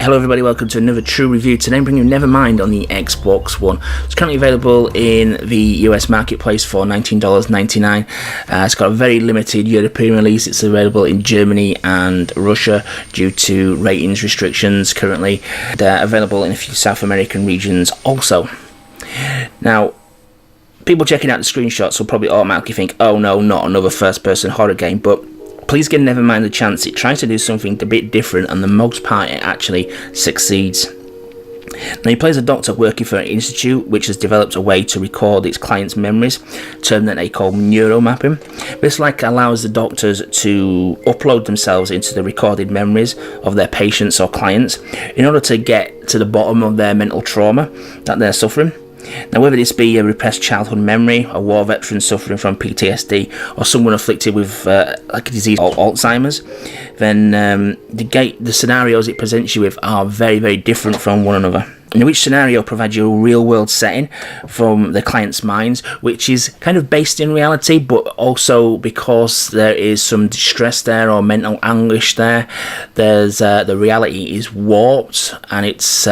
Hello everybody, welcome to another true review. Today I'm bringing you Nevermind on the Xbox One. It's currently available in the US marketplace for $19.99. It's got a very limited European release. It's available in Germany and Russia due to ratings restrictions currently. They're available in a few South American regions also. Now, people checking out the screenshots will probably automatically think, oh no, not another first-person horror game, but please give Nevermind a chance. It tries to do something a bit different, and the most part it actually succeeds. Now, he plays a doctor working for an institute which has developed a way to record its clients' memories, a term that they call neuromapping. This allows the doctors to upload themselves into the recorded memories of their patients or clients in order to get to the bottom of their mental trauma that they're suffering. Now, whether this be a repressed childhood memory, a war veteran suffering from PTSD, or someone afflicted with like a disease or Alzheimer's, then the scenarios it presents you with are very, very different from one another. Now, each scenario provides you a real-world setting from the client's minds, which is kind of based in reality, but also because there is some distress there or mental anguish there, there's the reality is warped, and it's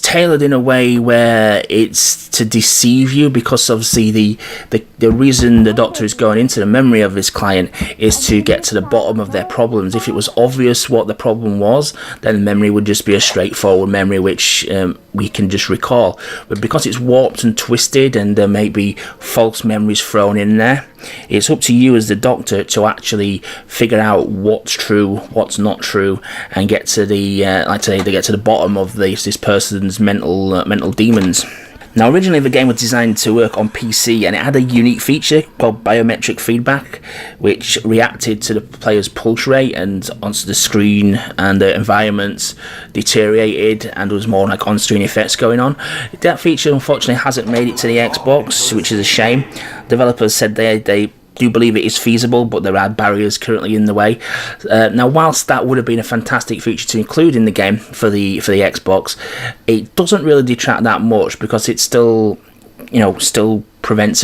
tailored in a way where it's to deceive you, because obviously the reason the doctor is going into the memory of his client is to get to the bottom of their problems. If it was obvious what the problem was, then the memory would just be a straightforward memory which we can just recall. But because it's warped and twisted and there may be false memories thrown in there, it's up to you as the doctor to actually figure out what's true, what's not true, and get to the get to the bottom of this person's mental demons. Now, originally the game was designed to work on PC, and it had a unique feature called biometric feedback, which reacted to the player's pulse rate and onto the screen, and the environments deteriorated, and there was more like on-screen effects going on. That feature unfortunately hasn't made it to the Xbox, which is a shame. Developers said they do believe it is feasible, but there are barriers currently in the way. Now, whilst that would have been a fantastic feature to include in the game for the Xbox, it doesn't really detract that much, because it still presents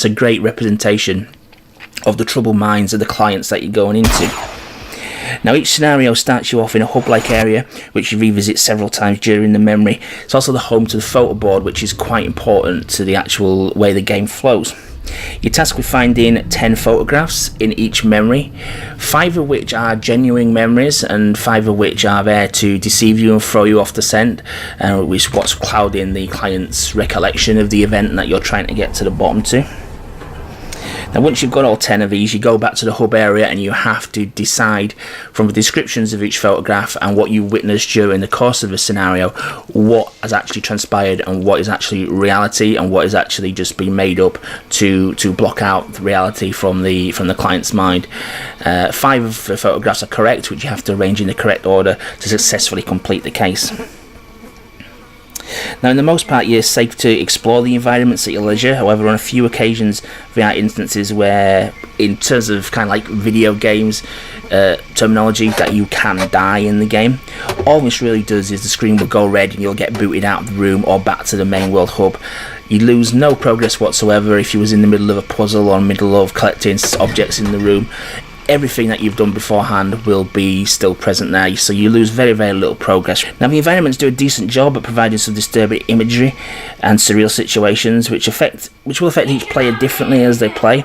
a great representation of the troubled minds of the clients that you're going into. Now, each scenario starts you off in a hub-like area, which you revisit several times during the memory. It's also the home to the photo board, which is quite important to the actual way the game flows. You're tasked with finding 10 photographs in each memory, 5 of which are genuine memories and 5 of which are there to deceive you and throw you off the scent, which is what's clouding the client's recollection of the event that you're trying to get to the bottom to. Now, once you've got all 10 of these, you go back to the hub area and you have to decide from the descriptions of each photograph and what you witnessed during the course of the scenario what has actually transpired and what is actually reality and what is actually just been made up to block out the reality from the client's mind. 5 of the photographs are correct, which you have to arrange in the correct order to successfully complete the case. Now, in the most part, you're safe to explore the environments at your leisure. However, on a few occasions, there are instances where, in terms of kind of like video games terminology, that you can die in the game. All this really does is the screen will go red and you'll get booted out of the room or back to the main world hub. You lose no progress whatsoever if you was in the middle of a puzzle or middle of collecting objects in the room. Everything that you've done beforehand will be still present there, so you lose very, very little progress. Now, the environments do a decent job at providing some disturbing imagery and surreal situations which will affect each player differently as they play,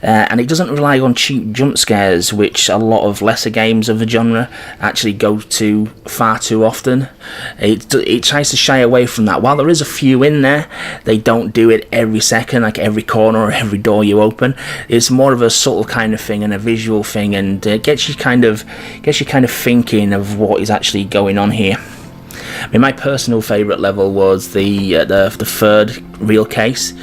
and it doesn't rely on cheap jump scares, which a lot of lesser games of the genre actually go to far too often. It tries to shy away from that. While there is a few in there, they don't do it every second, like every corner or every door you open. It's more of a subtle kind of thing and a visual thing, and gets you kind of thinking of what is actually going on here. I mean, my personal favourite level was the third real case,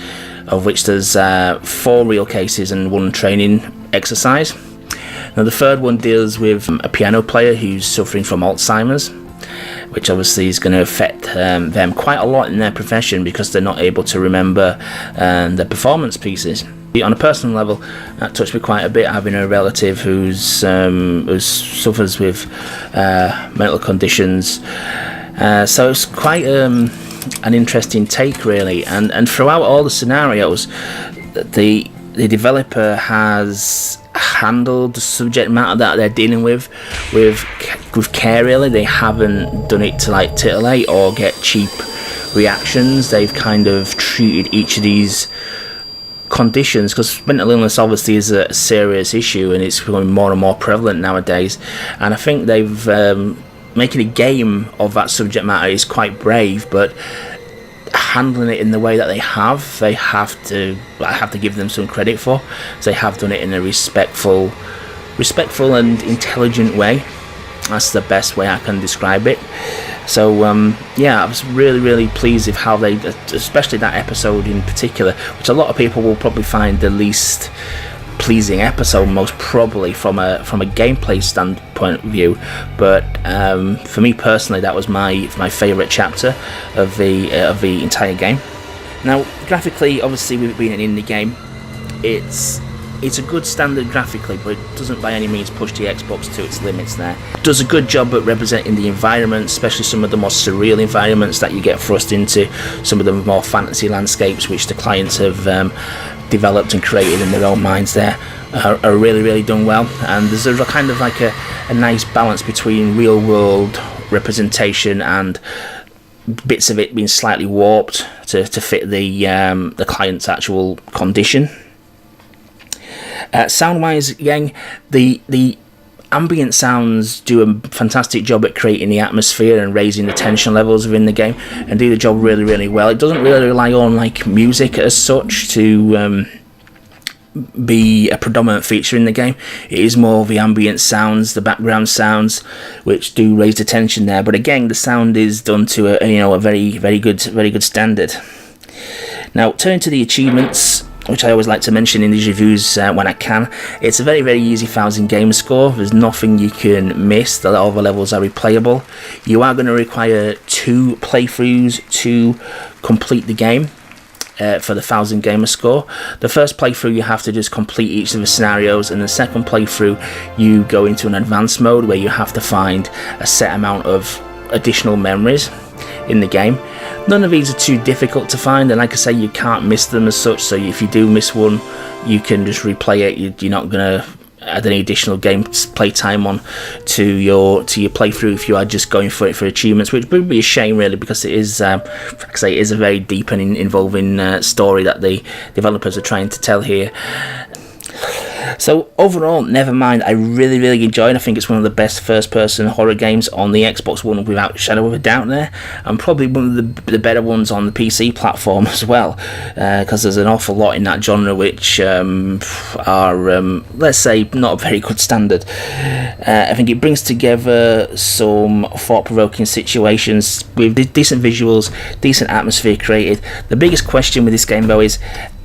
of which there's 4 real cases and 1 training exercise. Now, the third one deals with a piano player who's suffering from Alzheimer's, which obviously is going to affect them quite a lot in their profession, because they're not able to remember their performance pieces. On a personal level, that touched me quite a bit, having a relative who suffers with mental conditions. So it's quite an interesting take, really. And throughout all the scenarios, the developer has handled the subject matter that they're dealing with care. Really, they haven't done it to like titillate or get cheap reactions. They've kind of treated each of these conditions, because mental illness obviously is a serious issue and it's becoming more and more prevalent nowadays, and I think they've making a game of that subject matter is quite brave, but handling it in the way that I have to give them some credit for. So they have done it in a respectful and intelligent way. That's the best way I can describe it. So yeah, I was really pleased with how they, especially that episode in particular, which a lot of people will probably find the least pleasing episode, most probably from a gameplay standpoint of view, but for me personally, that was my favourite chapter of the entire game. Now, graphically, obviously, with it being an indie game, it's a good standard graphically, but it doesn't by any means push the Xbox to its limits there. It does a good job at representing the environment, especially some of the more surreal environments that you get thrust into, some of the more fantasy landscapes which the clients have developed and created in their own minds there are really done well. And there's a kind of like a nice balance between real world representation and bits of it being slightly warped to fit the client's actual condition. Sound-wise, again, the ambient sounds do a fantastic job at creating the atmosphere and raising the tension levels within the game, and do the job really well. It doesn't really rely on like music as such to be a predominant feature in the game. It is more the ambient sounds, the background sounds, which do raise the tension there. But again, the sound is done to a very good standard. Now, turning to the achievements, which I always like to mention in these reviews when I can. It's a very easy 1000 game score. There's nothing you can miss. All the levels are replayable. You are going to require 2 playthroughs to complete the game for the 1000 gamer score. The first playthrough you have to just complete each of the scenarios, and the second playthrough you go into an advanced mode where you have to find a set amount of additional memories in the game. None of these are too difficult to find, and like I say, you can't miss them as such, so if you do miss one, you can just replay it. You're not going to add any additional gameplay time on to your playthrough if you are just going for it for achievements, which would be a shame really, because it is, like I say, it is a very deep and involving story that the developers are trying to tell here. So overall, Nevermind, I really enjoyed. I think it's one of the best first-person horror games on the Xbox One, without a shadow of a doubt there, and probably one of the better ones on the PC platform as well, because there's an awful lot in that genre which are, let's say, not a very good standard. I think it brings together some thought-provoking situations with decent visuals, decent atmosphere created. The biggest question with this game, though, is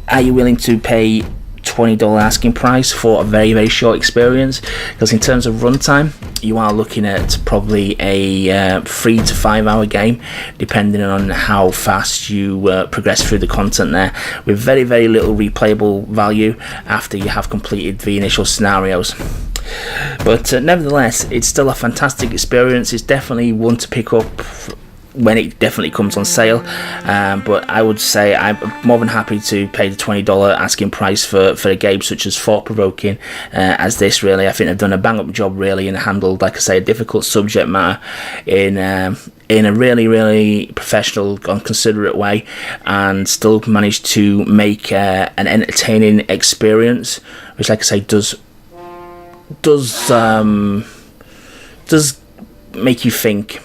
are you willing to pay $20 asking price for a very short experience? Because in terms of runtime, you are looking at probably a 3 to 5 hour game, depending on how fast you progress through the content there, with very little replayable value after you have completed the initial scenarios. But nevertheless, it's still a fantastic experience. It's definitely one to pick up when it definitely comes on sale, but I would say I'm more than happy to pay the $20 asking price for a game such as thought-provoking as this. Really, I think they've done a bang-up job really, and handled, like I say, a difficult subject matter in a really professional and considerate way, and still managed to make an entertaining experience, which, like I say, does make you think.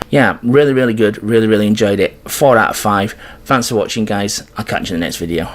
Yeah, really good, really enjoyed it. 4 out of 5. Thanks for watching, guys. I'll catch you in the next video.